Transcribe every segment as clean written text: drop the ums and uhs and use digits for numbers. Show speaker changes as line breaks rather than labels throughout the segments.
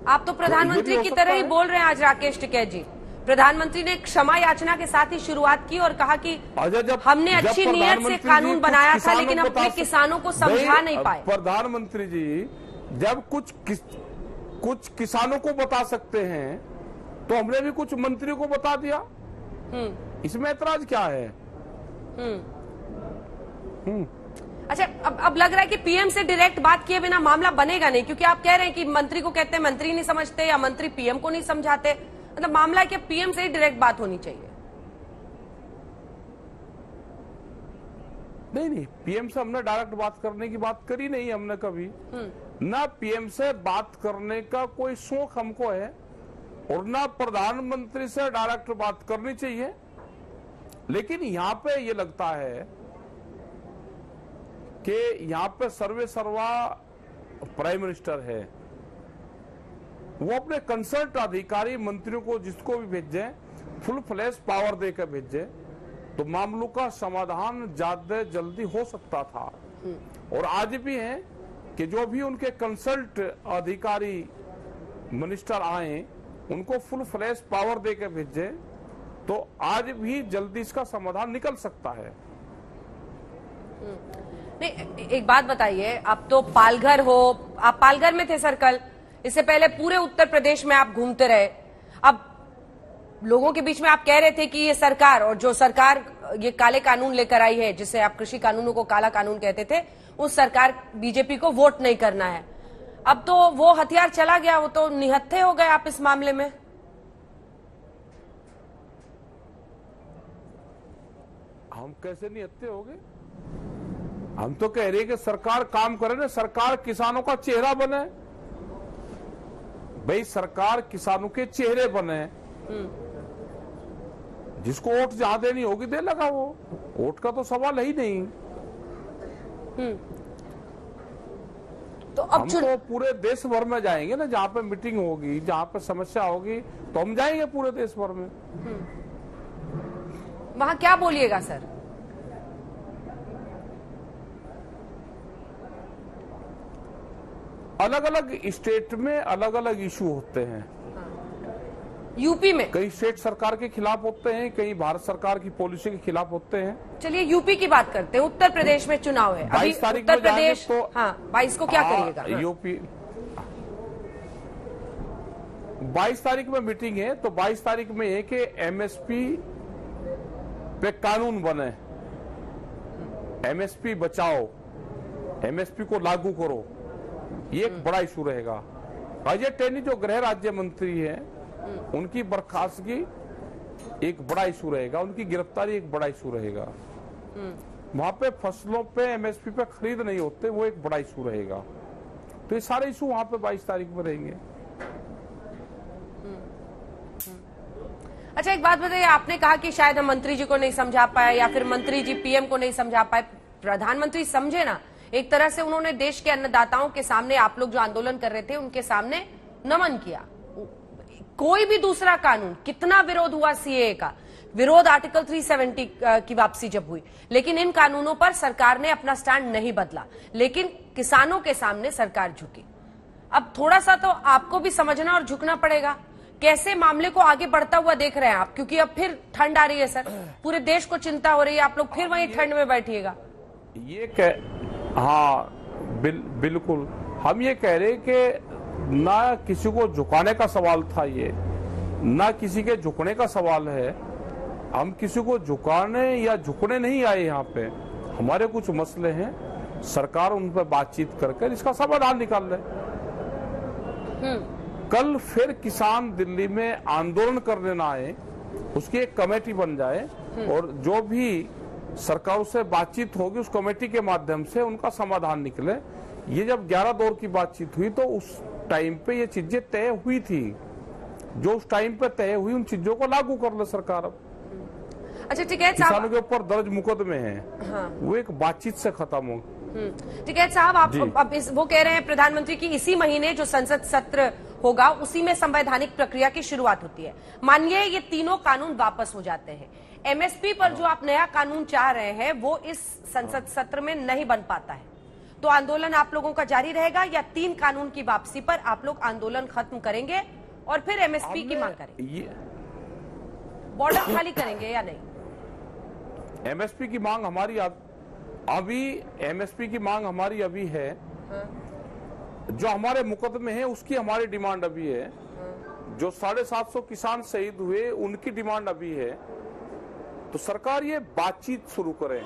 आप तो प्रधानमंत्री की तरह ही बोल रहे हैं आज राकेश टिकैत जी। प्रधानमंत्री ने क्षमा याचना के साथ ही शुरुआत की और कहा कि हमने अच्छी नीयत से कानून बनाया था, लेकिन अपने किसानों को समझा नहीं पाए।
प्रधानमंत्री जी जब कुछ किसानों को बता सकते हैं तो हमने भी कुछ मंत्रियों को बता दिया, इसमें ऐतराज क्या है?
अच्छा, अब लग रहा है कि पीएम से डायरेक्ट बात किए बिना मामला बनेगा नहीं, क्योंकि आप कह रहे हैं कि मंत्री को कहते हैं मंत्री नहीं समझते या मंत्री पीएम को नहीं समझाते। मतलब मामला है कि पीएम से ही डायरेक्ट बात होनी चाहिए।
नहीं, पीएम से हमने डायरेक्ट बात करने की बात करी नहीं हमने कभी। ना पीएम से बात करने का कोई शौक हमको है और ना प्रधानमंत्री से डायरेक्ट बात करनी चाहिए। लेकिन यहाँ पे ये लगता है कि यहाँ पे सर्वे सर्वा प्राइम मिनिस्टर है, वो अपने कंसर्ट अधिकारी मंत्रियों को जिसको भी भेजे फुल फ्लैश पावर देकर भेजे तो मामलों का समाधान ज्यादा जल्दी हो सकता था। और आज भी है कि जो भी उनके कंसल्ट अधिकारी मिनिस्टर आए उनको फुल फ्लैश पावर देकर भेजे तो आज भी जल्दी इसका समाधान निकल सकता है।
नहीं, एक बात बताइए, आप तो पालघर हो, आप पालघर में थे सर कल, इससे पहले पूरे उत्तर प्रदेश में आप घूमते रहे। अब लोगों के बीच में आप कह रहे थे कि ये सरकार, और जो सरकार ये काले कानून लेकर आई है जिसे आप कृषि कानूनों को काला कानून कहते थे, उस सरकार बीजेपी को वोट नहीं करना है। अब तो वो हथियार चला गया, वो तो निहत्थे हो गए आप इस मामले में।
हम कैसे निहत्थे हो गए? हम तो कह रहे हैं कि सरकार काम करे ना, सरकार किसानों का चेहरा बने। भाई सरकार किसानों के चेहरे बने, जिसको वोट जहां देनी होगी दे लगा, वो वोट का तो सवाल है ही नहीं।
तो अब
हम तो पूरे देश भर में जाएंगे ना, जहां पे मीटिंग होगी, जहां पे समस्या होगी तो हम जाएंगे पूरे देश भर में।
वहां क्या बोलिएगा सर?
अलग अलग स्टेट में अलग अलग इशू होते हैं।
यूपी में
कई स्टेट सरकार के खिलाफ होते हैं, कई भारत सरकार की पॉलिसी के खिलाफ होते हैं।
चलिए यूपी की बात करते हैं। उत्तर प्रदेश में चुनाव है,
22 तारीख
उत्तर
में
प्रदेश
तो
22 को क्या करिएगा?
यूपी 22 तारीख में मीटिंग है, तो 22 तारीख में है कि एमएसपी पे कानून बने, एमएसपी बचाओ, एमएसपी को लागू करो, ये एक बड़ा इशू रहेगा। अजय टैनी जो गृह राज्य मंत्री है उनकी बर्खास्तगी एक बड़ा इशू रहेगा, उनकी गिरफ्तारी एक बड़ा इशू रहेगा। वहां पे फसलों पे एमएसपी पे खरीद नहीं होते, वो एक बड़ा इशू रहेगा। तो ये सारे इशू वहां पे 22 तारीख में रहेंगे।
अच्छा, एक बात बताइए, आपने कहा कि शायद हम मंत्री जी को नहीं समझा पाए या फिर मंत्री जी पीएम को नहीं समझा पाए। प्रधानमंत्री समझे ना, एक तरह से उन्होंने देश के अन्नदाताओं के सामने, आप लोग जो आंदोलन कर रहे थे उनके सामने नमन किया। कोई भी दूसरा कानून, कितना विरोध हुआ सीएए का, विरोध आर्टिकल 370 की वापसी जब हुई, लेकिन इन कानूनों पर सरकार ने अपना स्टैंड नहीं बदला, लेकिन किसानों के सामने सरकार झुकी। अब थोड़ा सा तो आपको भी समझना और झुकना पड़ेगा। कैसे मामले को आगे बढ़ता हुआ देख रहे हैं आप? क्योंकि अब फिर ठंड आ रही है सर, पूरे देश को चिंता हो रही है, आप लोग फिर वहीं ठंड में बैठिएगा।
हाँ बिल्कुल, हम ये कह रहे कि ना किसी को झुकाने का सवाल था, ये ना किसी के झुकने का सवाल है। हम किसी को झुकाने या झुकने नहीं आए यहाँ पे। हमारे कुछ मसले हैं, सरकार उन पर बातचीत करके इसका समाधान निकाल रहे। कल फिर किसान दिल्ली में आंदोलन करने ना आए, उसकी एक कमेटी बन जाए और जो भी सरकारों से बातचीत होगी उस कमेटी के माध्यम से उनका समाधान निकले। ये जब 11 दौर की बातचीत हुई तो उस टाइम पे ये चीजें तय हुई थी, जो उस टाइम पे तय हुई उन चीजों को लागू कर ले सरकार। अब
अच्छा टिकैत साहब,
किसानों के ऊपर दर्ज मुकदमे हैं, हाँ। वो एक बातचीत से खत्म हो।
टिकैत साहब, आप अब वो कह रहे हैं प्रधानमंत्री की इसी महीने जो संसद सत्र होगा उसी में संवैधानिक प्रक्रिया की शुरुआत होती है। मानिए ये तीनों कानून वापस हो जाते हैं, एमएसपी पर जो आप नया कानून चाह रहे हैं वो इस संसद सत्र में नहीं बन पाता है, तो आंदोलन आप लोगों का जारी रहेगा या 3 कानून की वापसी पर आप लोग आंदोलन खत्म करेंगे और फिर एमएसपी की मांग करेंगे? बॉर्डर खाली करेंगे या नहीं?
एमएसपी की मांग हमारी एमएसपी की मांग हमारी अभी है। जो हमारे मुकदमे हैं उसकी हमारी डिमांड अभी है। जो 750 किसान शहीद हुए उनकी डिमांड अभी है। तो सरकार ये बातचीत शुरू करे,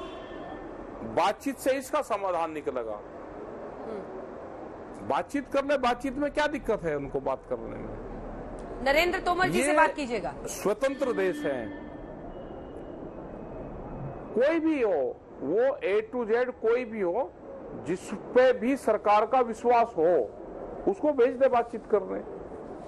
बातचीत से इसका समाधान निकलेगा। बातचीत कर ले, बातचीत में क्या दिक्कत है उनको बात करने में?
नरेंद्र तोमर जी से बात कीजिएगा।
स्वतंत्र देश है, कोई भी हो, वो A to Z कोई भी हो, जिस पे भी सरकार का विश्वास हो उसको भेज दे बातचीत करने।